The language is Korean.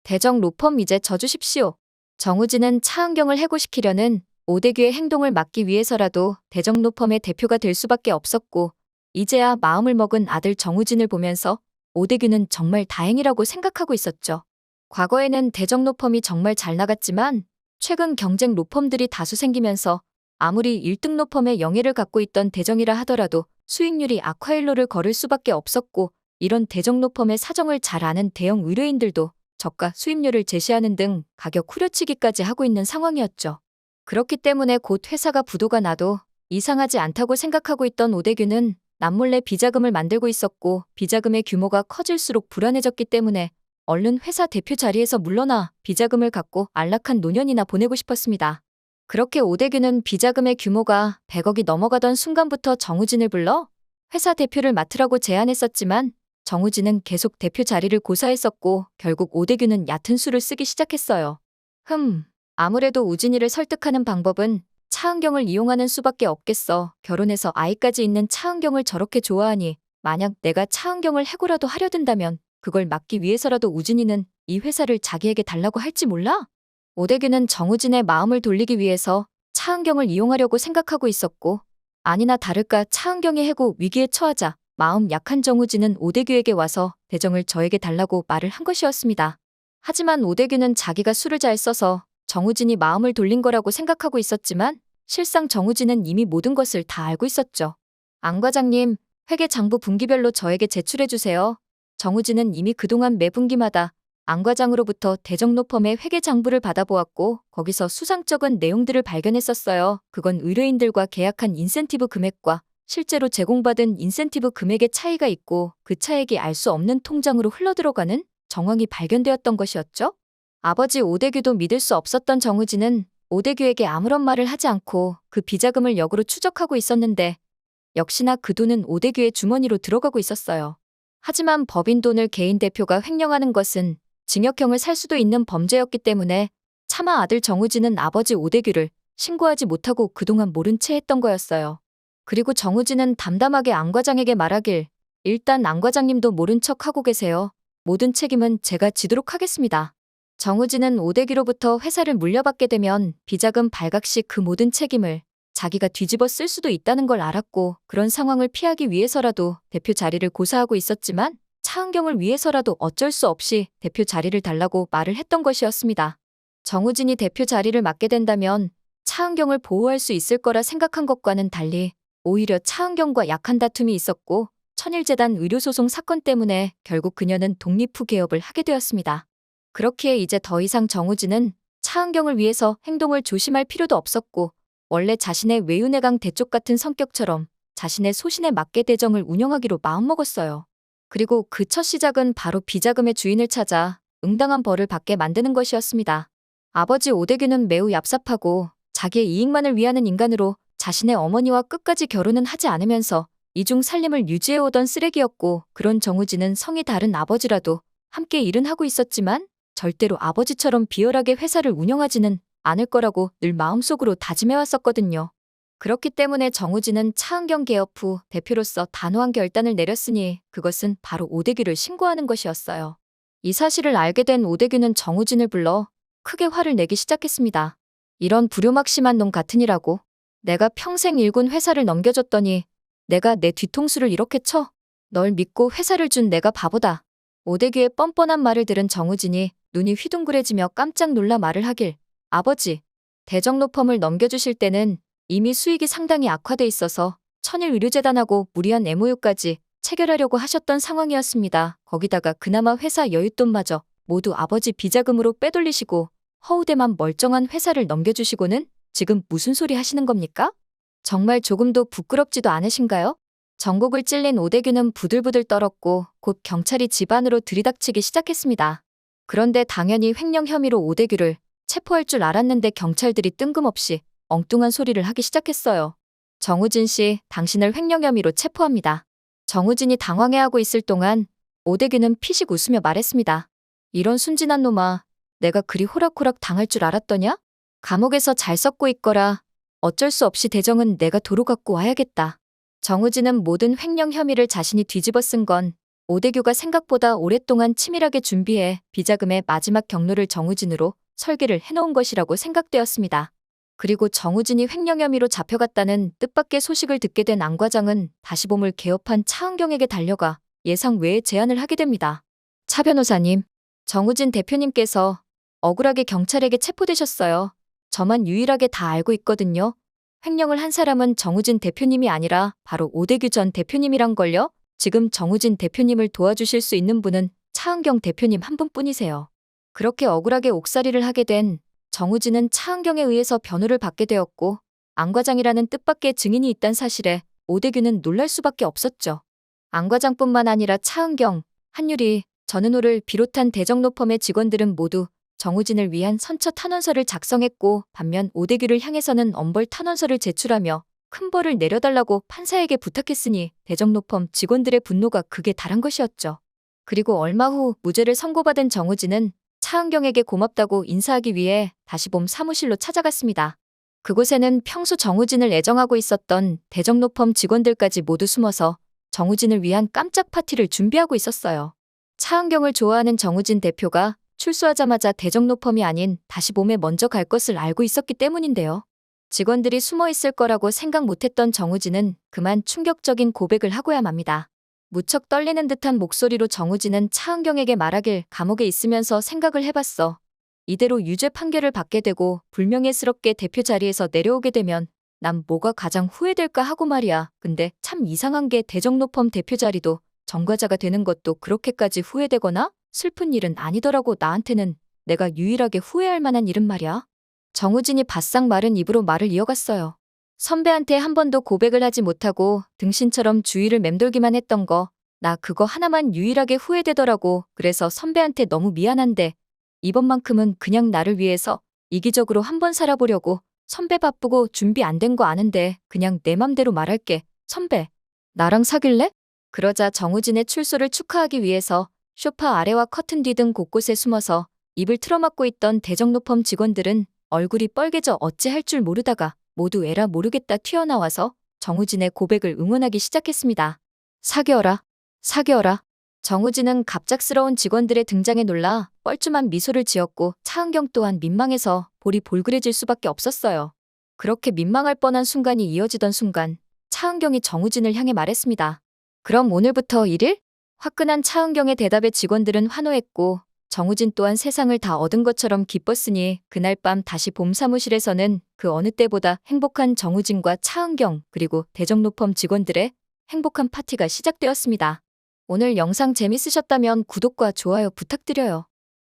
대정 로펌 이제 져주십시오. 정우진은 차은경을 해고시키려는 오대규의 행동을 막기 위해서라도 대정 로펌의 대표가 될 수밖에 없었고, 이제야 마음을 먹은 아들 정우진을 보면서 오대규는 정말 다행이라고 생각하고 있었죠. 과거에는 대정 로펌이 정말 잘 나갔지만 최근 경쟁 로펌들이 다수 생기면서 아무리 1등 로펌의 영예를 갖고 있던 대정이라 하더라도 수익률이 악화일로를 걸을 수밖에 없었고, 이런 대정 로펌의 사정을 잘 아는 대형 의뢰인들도 저가 수입률을 제시하는 등 가격 후려치기까지 하고 있는 상황이었죠. 그렇기 때문에 곧 회사가 부도가 나도 이상하지 않다고 생각하고 있던 오대규는 남몰래 비자금을 만들고 있었고, 비자금의 규모가 커질수록 불안해졌기 때문에 얼른 회사 대표 자리에서 물러나 비자금을 갖고 안락한 노년이나 보내고 싶었습니다. 그렇게 오대규는 비자금의 규모가 100억이 넘어가던 순간부터 정우진을 불러 회사 대표를 맡으라고 제안했었지만 정우진은 계속 대표 자리를 고사했었고, 결국 오대규는 얕은 수를 쓰기 시작했어요. 아무래도 우진이를 설득하는 방법은 차은경을 이용하는 수밖에 없겠어. 결혼해서 아이까지 있는 차은경을 저렇게 좋아하니 만약 내가 차은경을 해고라도 하려 든다면 그걸 막기 위해서라도 우진이는 이 회사를 자기에게 달라고 할지 몰라? 오대규는 정우진의 마음을 돌리기 위해서 차은경을 이용하려고 생각하고 있었고, 아니나 다를까 차은경의 해고 위기에 처하자 마음 약한 정우진은 오대규에게 와서 대정을 저에게 달라고 말을 한 것이었습니다. 하지만 오대규는 자기가 수를 잘 써서 정우진이 마음을 돌린 거라고 생각하고 있었지만 실상 정우진은 이미 모든 것을 다 알고 있었죠. 안 과장님, 회계 장부 분기별로 저에게 제출해주세요. 정우진은 이미 그동안 매 분기마다 안 과장으로부터 대정 로펌의 회계 장부를 받아보았고 거기서 수상쩍은 내용들을 발견했었어요. 그건 의뢰인들과 계약한 인센티브 금액과 실제로 제공받은 인센티브 금액의 차이가 있고 그 차액이 알 수 없는 통장으로 흘러들어가는 정황이 발견되었던 것이었죠. 아버지 오대규도 믿을 수 없었던 정우진은 오대규에게 아무런 말을 하지 않고 그 비자금을 역으로 추적하고 있었는데 역시나 그 돈은 오대규의 주머니로 들어가고 있었어요. 하지만 법인 돈을 개인 대표가 횡령하는 것은 징역형을 살 수도 있는 범죄였기 때문에 차마 아들 정우진은 아버지 오대규를 신고하지 못하고 그동안 모른 채 했던 거였어요. 그리고 정우진은 담담하게 안 과장에게 말하길, 일단 안 과장님도 모른 척 하고 계세요. 모든 책임은 제가 지도록 하겠습니다. 정우진은 오대규로부터 회사를 물려받게 되면 비자금 발각 시 그 모든 책임을 자기가 뒤집어 쓸 수도 있다는 걸 알았고, 그런 상황을 피하기 위해서라도 대표 자리를 고사하고 있었지만 차은경을 위해서라도 어쩔 수 없이 대표 자리를 달라고 말을 했던 것이었습니다. 정우진이 대표 자리를 맡게 된다면 차은경을 보호할 수 있을 거라 생각한 것과는 달리 오히려 차은경과 약한 다툼이 있었고, 천일재단 의료소송 사건 때문에 결국 그녀는 독립 후 개업을 하게 되었습니다. 그렇기에 이제 더 이상 정우진은 차은경을 위해서 행동을 조심할 필요도 없었고, 원래 자신의 외유내강 대쪽 같은 성격처럼 자신의 소신에 맞게 대정을 운영하기로 마음먹었어요. 그리고 그 첫 시작은 바로 비자금의 주인을 찾아 응당한 벌을 받게 만드는 것이었습니다. 아버지 오대규는 매우 얍삽하고 자기의 이익만을 위하는 인간으로 자신의 어머니와 끝까지 결혼은 하지 않으면서 이중 살림을 유지해오던 쓰레기였고, 그런 정우진은 성이 다른 아버지라도 함께 일은 하고 있었지만 절대로 아버지처럼 비열하게 회사를 운영하지는 않을 거라고 늘 마음속으로 다짐해왔었거든요. 그렇기 때문에 정우진은 차은경 개업 후 대표로서 단호한 결단을 내렸으니 그것은 바로 오대규를 신고하는 것이었어요. 이 사실을 알게 된 오대규는 정우진을 불러 크게 화를 내기 시작했습니다. 이런 불효막심한 놈 같으니라고. 내가 평생 일군 회사를 넘겨줬더니 내가 내 뒤통수를 이렇게 쳐. 널 믿고 회사를 준 내가 바보다. 오대규의 뻔뻔한 말을 들은 정우진이 눈이 휘둥그레지며 깜짝 놀라 말을 하길, 아버지, 대정 로펌을 넘겨주실 때는 이미 수익이 상당히 악화돼 있어서 천일의료재단하고 무리한 MOU까지 체결하려고 하셨던 상황이었습니다. 거기다가 그나마 회사 여윳돈마저 모두 아버지 비자금으로 빼돌리시고 허우대만 멀쩡한 회사를 넘겨주시고는 지금 무슨 소리 하시는 겁니까? 정말 조금도 부끄럽지도 않으신가요? 전곡을 찔린 오대규는 부들부들 떨었고 곧 경찰이 집안으로 들이닥치기 시작했습니다. 그런데 당연히 횡령 혐의로 오대규를 체포할 줄 알았는데 경찰들이 뜬금없이 엉뚱한 소리를 하기 시작했어요. 정우진 씨, 당신을 횡령 혐의로 체포합니다. 정우진이 당황해하고 있을 동안 오대규는 피식 웃으며 말했습니다. 이런 순진한 놈아, 내가 그리 호락호락 당할 줄 알았더냐? 감옥에서 잘 썩고 있거라. 어쩔 수 없이 대정은 내가 도로 갖고 와야겠다. 정우진은 모든 횡령 혐의를 자신이 뒤집어 쓴 건 오대규가 생각보다 오랫동안 치밀하게 준비해 비자금의 마지막 경로를 정우진으로 설계를 해놓은 것이라고 생각되었습니다. 그리고 정우진이 횡령 혐의로 잡혀갔다는 뜻밖의 소식을 듣게 된 안 과장은 다시 봄을 개업한 차은경에게 달려가 예상 외의 제안을 하게 됩니다. 차 변호사님, 정우진 대표님께서 억울하게 경찰에게 체포되셨어요. 저만 유일하게 다 알고 있거든요. 횡령을 한 사람은 정우진 대표님이 아니라 바로 오대규 전 대표님이란걸요. 지금 정우진 대표님을 도와주실 수 있는 분은 차은경 대표님 한 분뿐이세요. 그렇게 억울하게 옥살이를 하게 된 정우진은 차은경에 의해서 변호를 받게 되었고 안 과장이라는 뜻밖의 증인이 있단 사실에 오대규는 놀랄 수밖에 없었죠. 안 과장뿐만 아니라 차은경, 한유리, 전은호를 비롯한 대정로펌의 직원들은 모두 정우진을 위한 선처 탄원서를 작성했고 반면 오대규를 향해서는 엄벌 탄원서를 제출하며 큰 벌을 내려달라고 판사에게 부탁했으니 대정로펌 직원들의 분노가 극에 달한 것이었죠. 그리고 얼마 후 무죄를 선고받은 정우진은 차은경에게 고맙다고 인사하기 위해 다시 봄 사무실로 찾아갔습니다. 그곳에는 평소 정우진을 애정하고 있었던 대정로펌 직원들까지 모두 숨어서 정우진을 위한 깜짝 파티를 준비하고 있었어요. 차은경을 좋아하는 정우진 대표가 출소하자마자 대정로펌이 아닌 다시봄에 먼저 갈 것을 알고 있었기 때문인데요. 직원들이 숨어 있을 거라고 생각 못했던 정우진은 그만 충격적인 고백을 하고야 맙니다. 무척 떨리는 듯한 목소리로 정우진은 차은경에게 말하길 감옥에 있으면서 생각을 해봤어. 이대로 유죄 판결을 받게 되고 불명예스럽게 대표 자리에서 내려오게 되면 난 뭐가 가장 후회될까 하고 말이야. 근데 참 이상한 게 대정로펌 대표 자리도 전과자가 되는 것도 그렇게까지 후회되거나 슬픈 일은 아니더라고. 나한테는 내가 유일하게 후회할 만한 일은 말이야. 정우진이 바싹 마른 입으로 말을 이어갔어요. 선배한테 한 번도 고백을 하지 못하고 등신처럼 주위를 맴돌기만 했던 거, 나 그거 하나만 유일하게 후회되더라고. 그래서 선배한테 너무 미안한데 이번만큼은 그냥 나를 위해서 이기적으로 한번 살아보려고. 선배 바쁘고 준비 안 된 거 아는데 그냥 내 맘대로 말할게. 선배, 나랑 사귈래? 그러자 정우진의 출소를 축하하기 위해서 소파 아래와 커튼 뒤 등 곳곳에 숨어서 입을 틀어막고 있던 대정로펌 직원들은 얼굴이 빨개져 어찌할 줄 모르다가 모두 에라 모르겠다 튀어나와서 정우진의 고백을 응원하기 시작했습니다. 사귀어라, 사귀어라. 정우진은 갑작스러운 직원들의 등장에 놀라 뻘쭘한 미소를 지었고 차은경 또한 민망해서 볼이 볼그레질 수밖에 없었어요. 그렇게 민망할 뻔한 순간이 이어지던 순간 차은경이 정우진을 향해 말했습니다. 그럼 오늘부터 1일? 화끈한 차은경의 대답에 직원들은 환호했고 정우진 또한 세상을 다 얻은 것처럼 기뻤으니 그날 밤 다시 봄 사무실에서는 그 어느 때보다 행복한 정우진과 차은경 그리고 대정로펌 직원들의 행복한 파티가 시작되었습니다. 오늘 영상 재밌으셨다면 구독과 좋아요 부탁드려요.